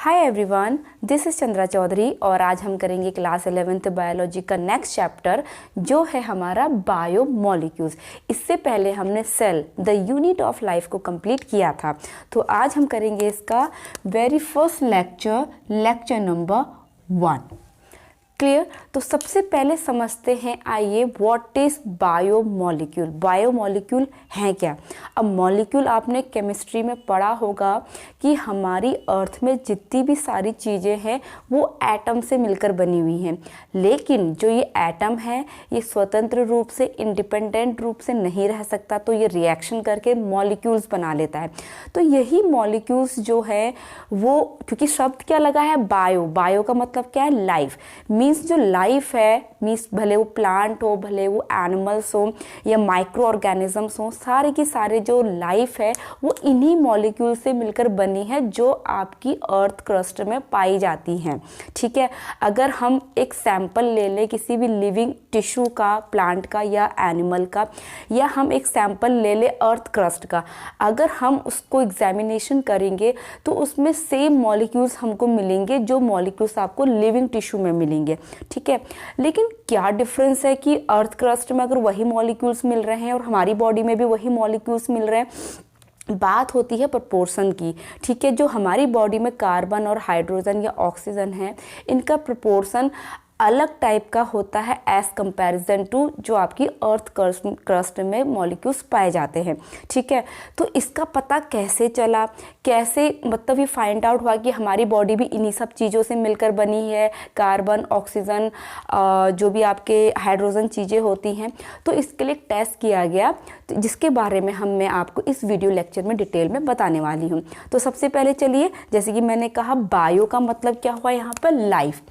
Hi everyone, this is Chandra Chaudhary और आज हम करेंगे क्लास 11th बायोलॉजी का नेक्स्ट चैप्टर जो है हमारा बायोमॉलिक्यूल्स। इससे पहले हमने cell the unit of life को कंप्लीट किया था, तो आज हम करेंगे इसका very first lecture number 1। Clear. तो सबसे पहले समझते हैं, आइए, व्हाट इज बायोमॉलिक्यूल। बायोमॉलिक्यूल है क्या। अब मॉलिक्यूल आपने केमिस्ट्री में पढ़ा होगा कि हमारी अर्थ में जितनी भी सारी चीज़ें हैं वो एटम से मिलकर बनी हुई हैं, लेकिन जो ये एटम है ये स्वतंत्र रूप से, इंडिपेंडेंट रूप से नहीं रह सकता, तो ये रिएक्शन करके मॉलिक्यूल्स बना लेता है। तो यही मॉलिक्यूल्स जो है वो, क्योंकि शब्द क्या लगा है बायो, बायो का मतलब क्या है लाइफ, मीन्स जो लाइफ है, मीन्स भले वो प्लांट हो, भले वो एनिमल्स हो या माइक्रो ऑर्गेनिजम्स हो, सारे की सारे जो लाइफ है वो इन्हीं मॉलिक्यूल से मिलकर बनी है जो आपकी अर्थ क्रस्ट में पाई जाती हैं। ठीक है। अगर हम एक सैंपल ले लें किसी भी लिविंग टिश्यू का, प्लांट का या एनिमल का, या हम एक सैंपल ले लें अर्थ क्रस्ट का, अगर हम उसको एग्जामिनेशन करेंगे तो उसमें सेम मॉलिक्यूल्स हमको मिलेंगे जो मॉलिक्यूल्स आपको लिविंग टिश्यू में मिलेंगे। ठीक है। लेकिन क्या डिफरेंस है कि अर्थ क्रस्ट में अगर वही मॉलिक्यूल्स मिल रहे हैं और हमारी बॉडी में भी वही मॉलिक्यूल्स मिल रहे हैं, बात होती है प्रोपोर्शन की। ठीक है। जो हमारी बॉडी में कार्बन और हाइड्रोजन या ऑक्सीजन है, इनका प्रोपोर्शन अलग टाइप का होता है एज कंपैरिजन टू जो आपकी अर्थ क्रस्ट में मॉलिक्यूल्स पाए जाते हैं। ठीक है। तो इसका पता कैसे चला, कैसे मतलब ये फाइंड आउट हुआ कि हमारी बॉडी भी इन्हीं सब चीज़ों से मिलकर बनी है, कार्बन, ऑक्सीजन, जो भी आपके हाइड्रोजन चीज़ें होती हैं। तो इसके लिए टेस्ट किया गया, तो जिसके बारे में मैं आपको इस वीडियो लेक्चर में डिटेल में बताने वाली हूँ। तो सबसे पहले चलिए, जैसे कि मैंने कहा बायो का मतलब क्या हुआ यहाँ पर लाइफ।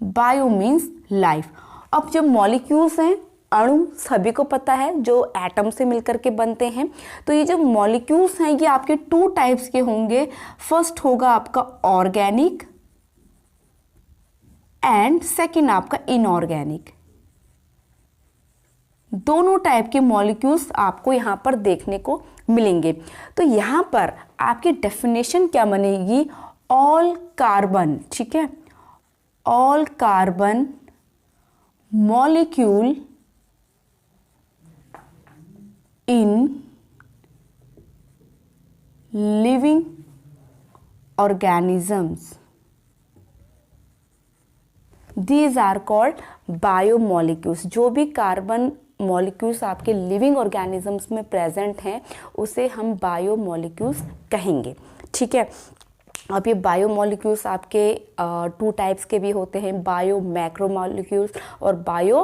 Bio means life. अब जो मॉलिक्यूल्स हैं, अणु सभी को पता है जो एटम से मिलकर के बनते हैं। तो ये जो मॉलिक्यूल्स हैं ये आपके 2 टाइप्स के होंगे। फर्स्ट होगा आपका ऑर्गेनिक एंड सेकंड आपका इनऑर्गेनिक। दोनों टाइप के मॉलिक्यूल्स आपको यहाँ पर देखने को मिलेंगे। तो यहाँ पर आपकी डेफिनेशन क्या बनेगी, ऑल कार्बन। ठीक है। All carbon molecule in living organisms, these are called biomolecules. जो भी कार्बन मॉलिक्यूल्स आपके लिविंग ऑर्गेनिजम्स में प्रेजेंट हैं उसे हम बायोमॉलिक्यूल्स कहेंगे। ठीक है। अब ये बायोमॉलिक्यूल्स आपके 2 टाइप्स के भी होते हैं, बायो मैक्रोमॉलिक्यूल्स और बायो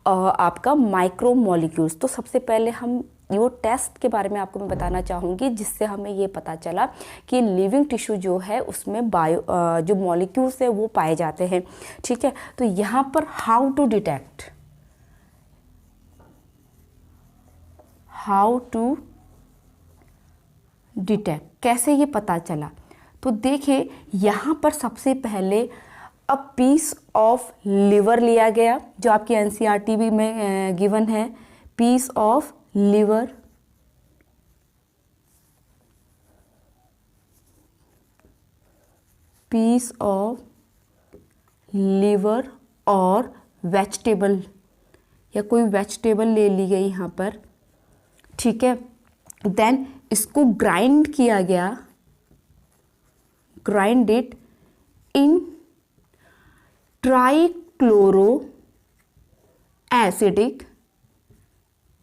आपका माइक्रोमॉलिक्यूल्स। तो सबसे पहले हम वो टेस्ट के बारे में आपको मैं बताना चाहूँगी जिससे हमें ये पता चला कि लिविंग टिश्यू जो है उसमें बायो जो मॉलिक्यूल्स है वो पाए जाते हैं। ठीक है। तो यहाँ पर हाउ टू डिटेक्ट, कैसे ये पता चला। तो देखिए यहाँ पर सबसे पहले अ पीस ऑफ लिवर लिया गया, जो आपकी एनसीईआरटी भी में गिवन है, piece of liver. Piece of liver और वेजिटेबल, या कोई वेजिटेबल ले ली गई यहाँ पर। ठीक है। देन इसको ग्राइंड किया गया, grind it in trichloro acidic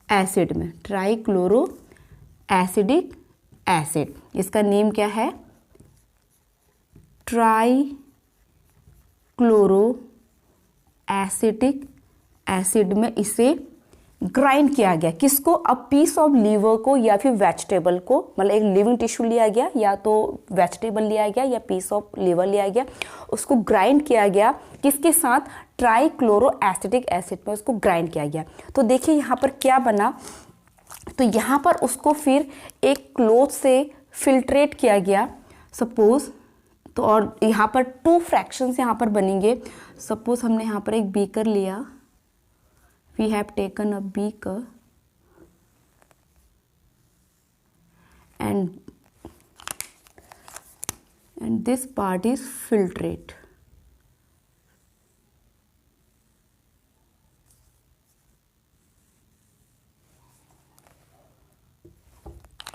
acid में, ट्राइक्लोरो एसिडिक एसिड। इसका नेम क्या है, ट्राइक्लोरो एसिडिक एसिड में इसे ग्राइंड किया गया। किसको, अब पीस ऑफ लीवर को या फिर वेजिटेबल को, मतलब एक लिविंग टिश्यू लिया गया या तो वेजिटेबल लिया गया या पीस ऑफ लीवर लिया गया, उसको ग्राइंड किया गया किसके साथ, ट्राइक्लोरो एसिडिक एसिड में उसको ग्राइंड किया गया। तो देखिए यहाँ पर क्या बना, तो यहाँ पर उसको फिर एक क्लॉथ से फिल्ट्रेट किया गया सपोज। तो और यहाँ पर 2 फ्रैक्शंस यहाँ पर बनेंगे। सपोज हमने यहाँ पर एक बीकर लिया, we have taken a beaker and and this part is filtrate.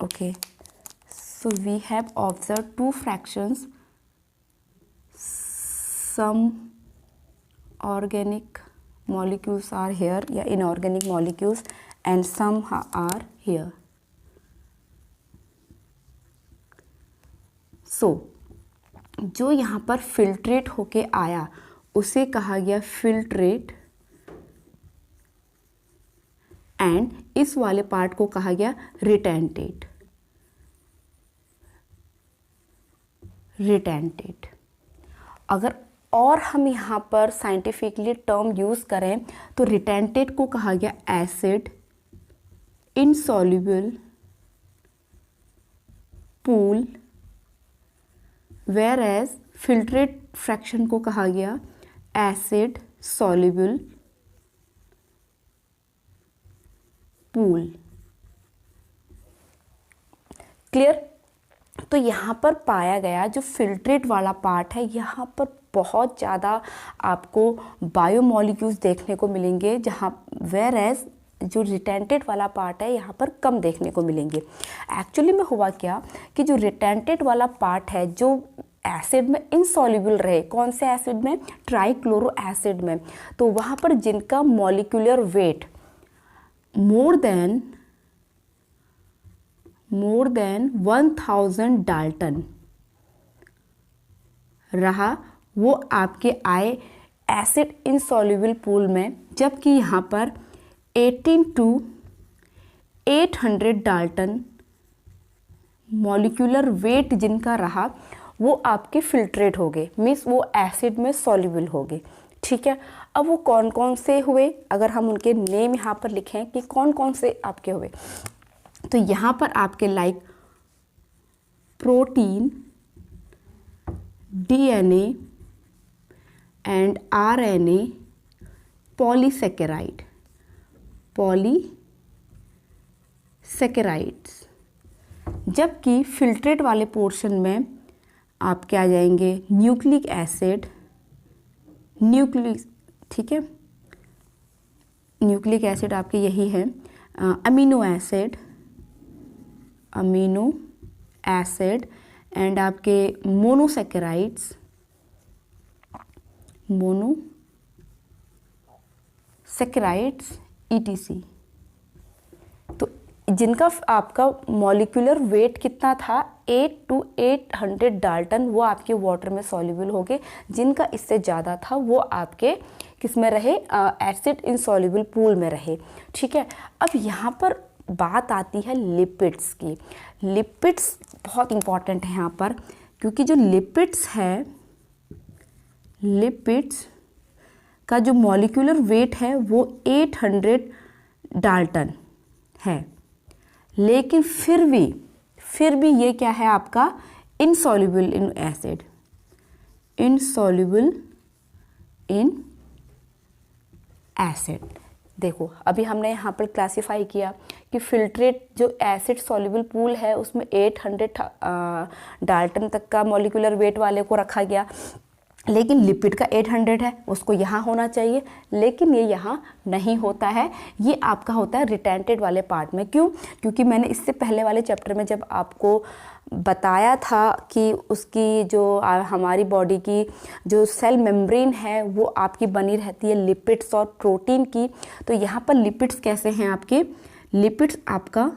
Okay, so we have observed two fractions, some organic molecules are here या inorganic molecules and some are here. So जो यहाँ पर filtrate होके आया उसे कहा गया filtrate, and इस वाले पार्ट को कहा गया रिटेंटेट. रिटेंटेट. अगर और हम यहाँ पर साइंटिफिकली टर्म यूज करें तो रिटेंटेट को कहा गया acid insoluble pool, whereas filtrate fraction को कहा गया एसिड सॉल्युबल पूल. क्लियर. तो यहाँ पर पाया गया जो फिल्ट्रेट वाला पार्ट है, यहाँ पर बहुत ज़्यादा आपको बायोमॉलिक्यूल्स देखने को मिलेंगे, जहाँ वेयर एज जो रिटेंटेट वाला पार्ट है यहाँ पर कम देखने को मिलेंगे. एक्चुअली में हुआ क्या कि जो रिटेंटेट वाला पार्ट है जो एसिड में इनसॉल्युबल रहे, कौन से एसिड में, ट्राइक्लोरो एसिड में, तो वहाँ पर जिनका molecular weight more than 1000 Dalton रहा, वो आपके आए एसिड इनसॉल्युबल पूल में, जबकि यहाँ पर 18 to 800 डाल्टन मॉलिक्यूलर वेट जिनका रहा वो आपके फिल्ट्रेट हो गए, मीन्स वो एसिड में सॉल्युबल हो गए. ठीक है. अब वो कौन कौन से हुए, अगर हम उनके नेम यहाँ पर लिखें कि कौन कौन से आपके हुए, तो यहाँ पर आपके like protein, DNA and RNA, polysaccharide, polysaccharides. जबकि फिल्ट्रेट वाले पोर्शन में आपके आ जाएंगे न्यूक्लिक एसिड, न्यूक्लिक, ठीक है, न्यूक्लिक एसिड आपके यही है, अमीनो एसिड एंड आपके मोनोसेकेराइड्स, ETC. तो जिनका आपका मॉलिक्यूलर वेट कितना था 8 to 800 डाल्टन, वो आपके वाटर में सॉल्युबल हो गए. जिनका इससे ज़्यादा था वो आपके किस में रहे, एसिड इनसॉल्युबल पूल में रहे. ठीक है. अब यहाँ पर बात आती है लिपिड्स की. लिपिड्स बहुत इंपॉर्टेंट है यहाँ पर, क्योंकि जो लिपिड्स है, लिपिड्स का जो मॉलिक्यूलर वेट है वो 800 डाल्टन है, लेकिन फिर भी ये क्या है आपका insoluble in acid, insoluble in acid. देखो अभी हमने यहाँ पर क्लासिफाई किया कि फिल्ट्रेट जो एसिड सॉल्युबल पूल है उसमें 800 डाल्टन तक का मॉलिक्यूलर वेट वाले को रखा गया, लेकिन लिपिड का 800 है, उसको यहाँ होना चाहिए, लेकिन ये यहाँ नहीं होता है. ये आपका होता है रिटेंटेड वाले पार्ट में. क्यों? क्योंकि मैंने इससे पहले वाले चैप्टर में जब आपको बताया था कि उसकी जो हमारी बॉडी की जो सेल मेम्ब्रेन है वो आपकी बनी रहती है लिपिड्स और प्रोटीन की, तो यहाँ पर लिपिड्स कैसे हैं आपके, लिपिड्स आपका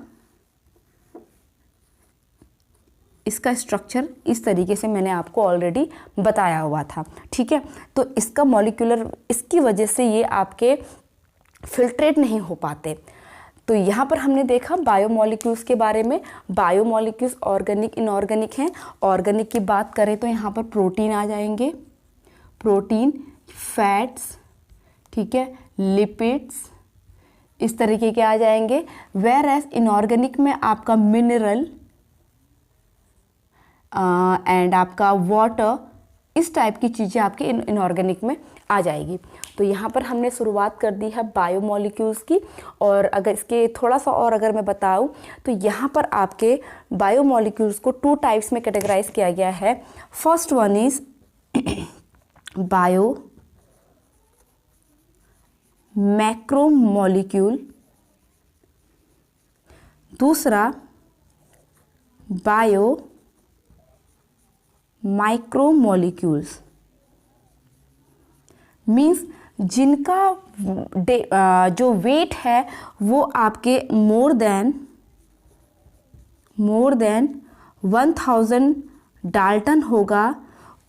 इसका स्ट्रक्चर इस तरीके से मैंने आपको ऑलरेडी बताया हुआ था. ठीक है. तो इसका मॉलिक्यूलर, इसकी वजह से ये आपके फिल्ट्रेट नहीं हो पाते. तो यहाँ पर हमने देखा बायोमॉलिक्यूल्स के बारे में. बायोमॉलिक्यूल्स ऑर्गेनिक इनऑर्गेनिक हैं. ऑर्गेनिक की बात करें तो यहाँ पर प्रोटीन आ जाएंगे, प्रोटीन, फैट्स, ठीक है, लिपिड्स, इस तरीके के आ जाएंगे. वेयर एज इनऑर्गेनिक में आपका मिनरल एंड आपका वाटर इस टाइप की चीज़ें आपके इनऑर्गेनिक में आ जाएगी। तो यहाँ पर हमने शुरुआत कर दी है बायोमोलिक्यूल्स की। और अगर इसके थोड़ा सा और अगर मैं बताऊँ तो यहाँ पर आपके बायोमोलिक्यूल्स को 2 टाइप्स में कैटेगराइज किया गया है। First one is bio macromolecule, दूसरा बायो माइक्रोमोलिक्यूल्स। मीन्स जिनका जो वेट है वो आपके मोर देन 1000 डाल्टन होगा,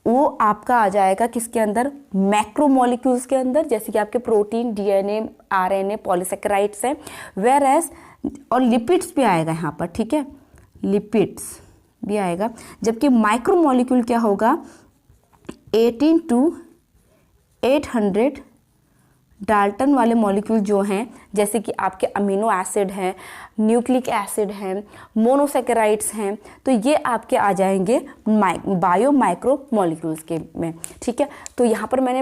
वो आपका आ जाएगा किसके अंदर, मैक्रोमोलिक्यूल्स के अंदर, जैसे कि आपके प्रोटीन, डीएनए, आरएनए, पॉलीसेकेराइड्स हैं। वेयर एज और लिपिड्स भी आएगा यहाँ पर, ठीक है, लिपिड्स भी आएगा। जबकि माइक्रोमोलिक्यूल क्या होगा, 18 to 800 डाल्टन वाले मॉलिक्यूल जो हैं, जैसे कि आपके अमीनो एसिड हैं, न्यूक्लिक एसिड हैं, मोनोसेकेराइड्स हैं, तो ये आपके आ जाएंगे बायो माइक्रो मॉलिक्यूल्स के में, ठीक है। तो यहाँ पर मैंने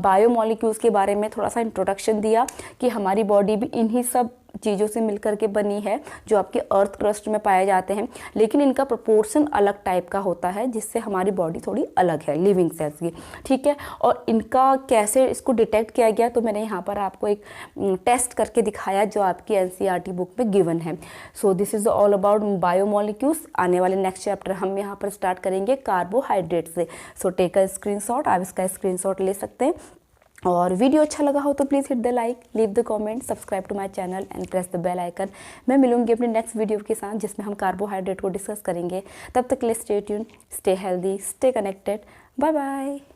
बायो मॉलिक्यूल्स के बारे में थोड़ा सा इंट्रोडक्शन दिया कि हमारी बॉडी भी इन्हीं सब चीज़ों से मिलकर के बनी है जो आपके अर्थ क्रस्ट में पाए जाते हैं, लेकिन इनका प्रोपोर्शन अलग टाइप का होता है, जिससे हमारी बॉडी थोड़ी अलग है लिविंग सेल्स की, ठीक है। और इनका कैसे इसको डिटेक्ट किया गया, तो मैंने यहाँ पर आपको एक टेस्ट करके दिखाया जो आपकी एनसीईआरटी बुक में गिवन है। So this is all about biomolecules. आने वाले नेक्स्ट चैप्टर हम यहाँ पर स्टार्ट करेंगे कार्बोहाइड्रेट से। सो टेक अ स्क्रीनशॉट, आप इसका स्क्रीनशॉट ले सकते हैं। और वीडियो अच्छा लगा हो तो please hit the like, leave the comment, subscribe to my channel and press the bell icon. मैं मिलूंगी अपने नेक्स्ट वीडियो के साथ जिसमें हम कार्बोहाइड्रेट को डिस्कस करेंगे। तब तक के लिए stay tune, stay healthy, stay connected. Bye bye.